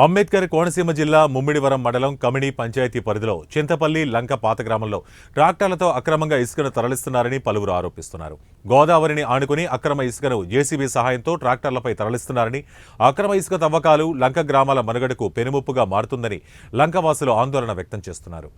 అంబేద్కర్ కోనసీమ జిల్లా ముమ్మిడివరం మండలం కమిడి పంచాయతీ పరిధిలో చింతపల్లి లంక పాత గ్రామంలో ట్రాక్టర్లతో అక్రమంగా ఇసుకను తరలిస్తున్నారని పలువురు ఆరోపిస్తున్నారు. గోదావరిని ఆనుకుని అక్రమ ఇసుకను జేసీబీ సహాయంతో ట్రాక్టర్లపై తరలిస్తున్నారని, అక్రమ ఇసుక తవ్వకాలు లంక గ్రామాల మనుగడకు పెనుముప్పుగా మారుతుందని లంకవాసులు ఆందోళన వ్యక్తం చేస్తున్నారు.